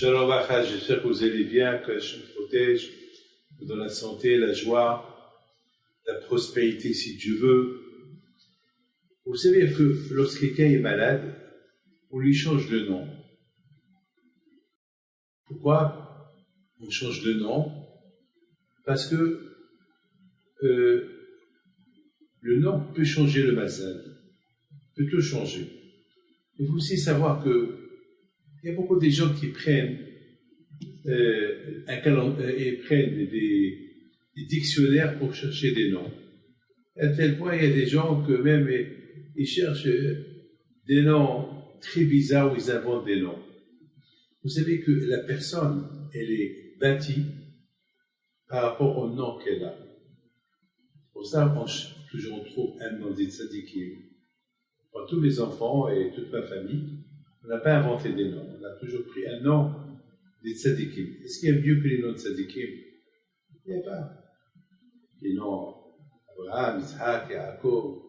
Shalom Bachar, j'espère que vous allez bien, que je vous protège, que dans la santé, la joie, la prospérité si Dieu veut. Vous savez que lorsque quelqu'un est malade, on lui change de nom. Pourquoi on change de nom? Parce que le nom peut changer le mazal, peut tout changer. Il faut aussi savoir que il y a beaucoup de gens qui prennent des dictionnaires pour chercher des noms. À tel point, il y a des gens que même ils cherchent des noms très bizarres où ils inventent des noms. Vous savez que la personne, elle est bâtie par rapport au nom qu'elle a. Pour ça, on trouve un nom des tzadikim. Pour tous mes enfants et toute ma famille, on n'a pas inventé des noms. On a toujours pris un nom des tzadikim. Est-ce qu'il y a mieux que les noms de tzadikim? Il n'y a pas. Les noms Abraham, Isaac, Yaakov,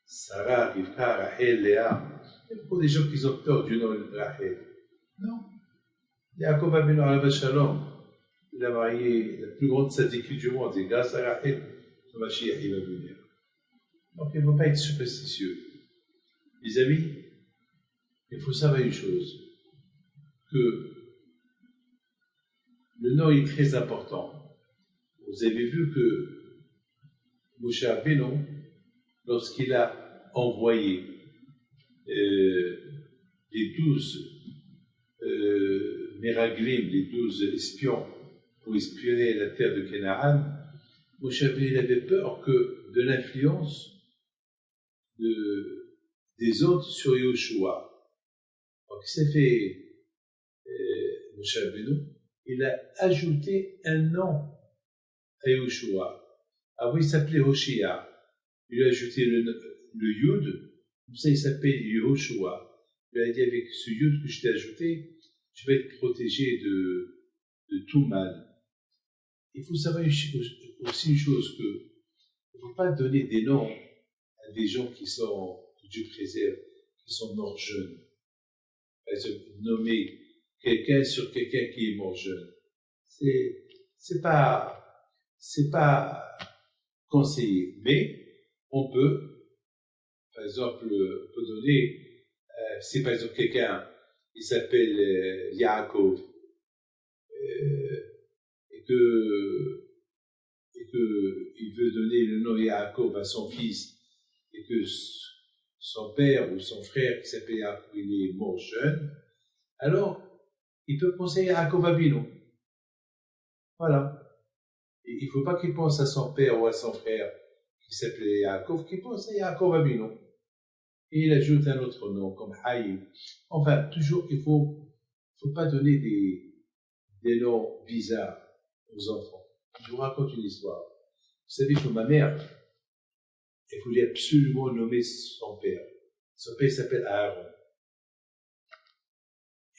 Sarah, Rivka, Rachel, Léa. Il y a beaucoup de gens qui ont peur du nom de Rachel. Non. Yaakov Avinu Alav Shalom, il a marié la plus grande tzadikite du monde, et grâce à Rachel, le Mashiach il va venir. Donc il ne faut pas être superstitieux. Les amis, il faut savoir une chose, que le nom est très important. Vous avez vu que Moshe Rabbeinu, lorsqu'il a envoyé les 12 Meraglim, les 12 espions, pour espionner la terre de Canaan, Moshe Rabbeinu avait peur que de l'influence des autres sur Yoshua. Donc, il s'est fait, Moshe Rabbeinu, il a ajouté un nom à Yoshua. Avant, il s'appelait Hoshea. Il a ajouté le Yud, comme ça, il s'appelle Yoshua. Il a dit, avec ce Yud que je t'ai ajouté, tu vas être protégé de tout mal. Il faut savoir aussi une chose, que il ne faut pas donner des noms à des gens que Dieu préserve, qui sont morts jeunes. Par exemple, nommer quelqu'un sur quelqu'un qui est mort jeune, c'est pas conseillé. Mais on peut, par exemple, donner, si par exemple quelqu'un, il s'appelle Yaakov, et que il veut donner le nom Yaakov à son fils, et que son père ou son frère qui s'appelle Yaakov, il est mort jeune, alors il peut penser à Yaakov Avinu. Voilà. Et il ne faut pas qu'il pense à son père ou à son frère qui s'appelait Yaakov, qu'il pense à Yaakov Avinu. Et il ajoute un autre nom, comme Haïm. Enfin, toujours, il ne faut pas donner des noms bizarres aux enfants. Je vous raconte une histoire. Vous savez que ma mère, elle voulait absolument nommer son père. Son père s'appelle Aaron.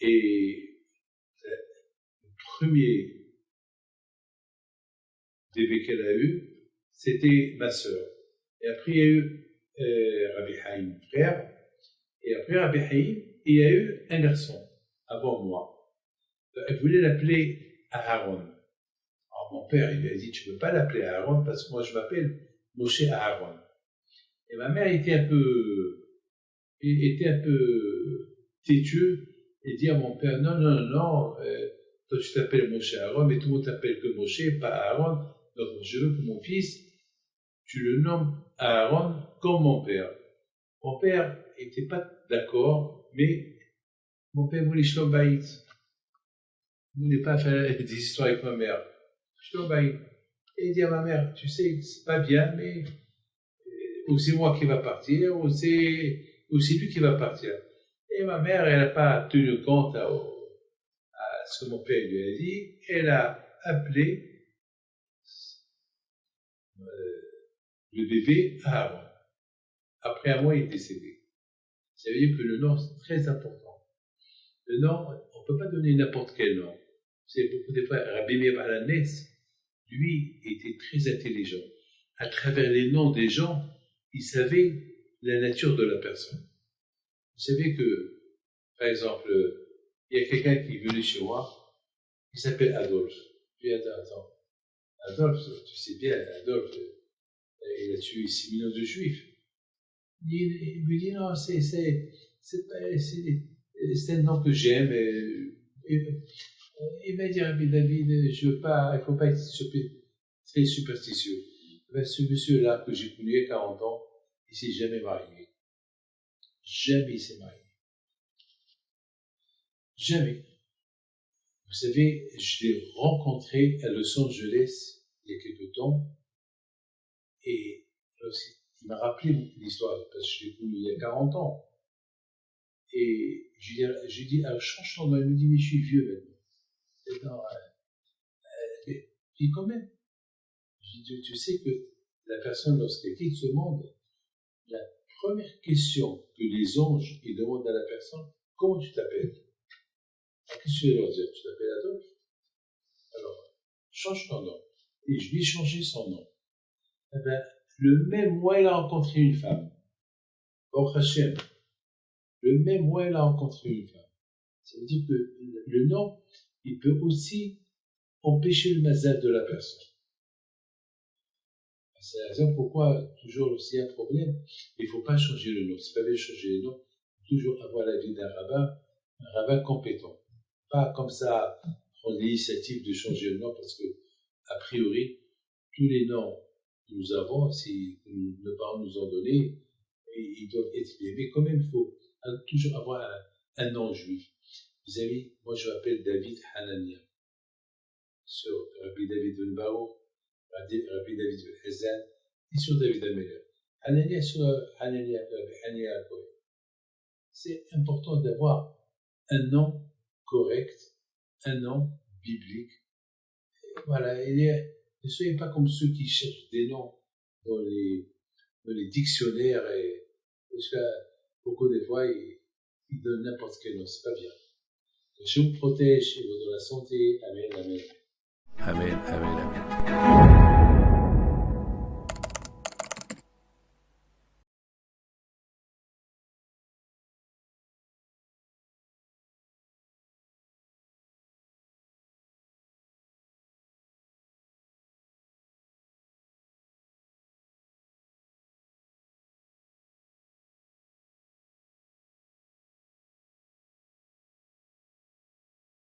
Et le premier bébé qu'elle a eu, c'était ma sœur. Et après, il y a eu Rabbi Haïm, mon frère. Et après Rabbi Haïm, il y a eu un garçon, avant moi. Elle voulait l'appeler Aaron. Alors mon père, il lui a dit, tu ne peux pas l'appeler Aaron parce que moi, je m'appelle Moshe Aaron. Et ma mère était un peu têtue et dit à mon père, non, toi tu t'appelles Moshe Aaron, mais tout le monde t'appelle que Moshe, pas Aaron. Donc je veux que mon fils, tu le nommes Aaron comme mon père. Mon père n'était pas d'accord, mais mon père voulait Shlom Bayit. Il ne voulait pas faire des histoires avec ma mère. Shlom Bayit. Et il dit à ma mère, tu sais, c'est pas bien, mais ou c'est moi qui va partir, ou c'est lui qui va partir. Et ma mère, elle n'a pas tenu compte à ce que mon père lui a dit. Elle a appelé le bébé Aaron. Après un mois, il est décédé. Ça veut dire que le nom, c'est très important. Le nom, on ne peut pas donner n'importe quel nom. C'est beaucoup de fois, Rabbi Meir Balanes, lui, était très intelligent. À travers les noms des gens, il savait la nature de la personne. Vous savez que, par exemple, il y a quelqu'un qui est venu chez moi, qui s'appelle Adolphe. Je lui ai dit, attends, Adolphe, tu sais bien, Adolphe, il a tué 6 millions de juifs. Il me dit, non, c'est un nom que j'aime. Il m'a dit, Rabbi David, je veux pas, il faut pas être très superstitieux. Ben, ce monsieur-là que j'ai connu il y a 40 ans, il s'est jamais marié. Jamais il s'est marié. Jamais. Vous savez, je l'ai rencontré à Los Angeles il y a quelque temps, et il m'a rappelé l'histoire, parce que je l'ai connu il y a 40 ans. Et je lui ai dit, alors change ton nom. Il me dit, mais je suis vieux maintenant. Je dis, quand même. Je dis, tu sais que la personne, lorsqu'elle quitte ce monde, la première question que les anges ils demandent à la personne, comment tu t'appelles? Qu'est-ce que tu veux leur dire? Tu t'appelles Adolphe? Alors, change ton nom. Et je lui ai changé son nom. Eh ben, le même mois, il a rencontré une femme. Baruch Hashem. Le même mois, il a rencontré une femme. Ça veut dire que le nom, il peut aussi empêcher le mazal de la personne. C'est la raison pourquoi, toujours aussi un problème, il ne faut pas changer le nom. C'est pas bien de changer le nom. Il faut toujours avoir l'avis d'un rabbin compétent. Pas comme ça prendre l'initiative de changer le nom parce que, a priori, tous les noms que nous avons, si nos parents nous ont donnés, ils doivent être bien. Mais quand même, il faut toujours avoir un nom juif. Vous savez, moi je m'appelle David Hanania. Sur Rabbi David Ben Baruch, Rabbi David Ben Hazan, et sur David Ameller. Hanania sur Hanania Kohen. C'est important d'avoir un nom correct, un nom biblique. Et voilà, ne soyez pas comme ceux qui cherchent des noms dans les dictionnaires, parce que beaucoup de fois, ils donnent n'importe quel nom, c'est pas bien. Je vous protège et vous donne la santé. Amen, amen. Amen, amen, amen.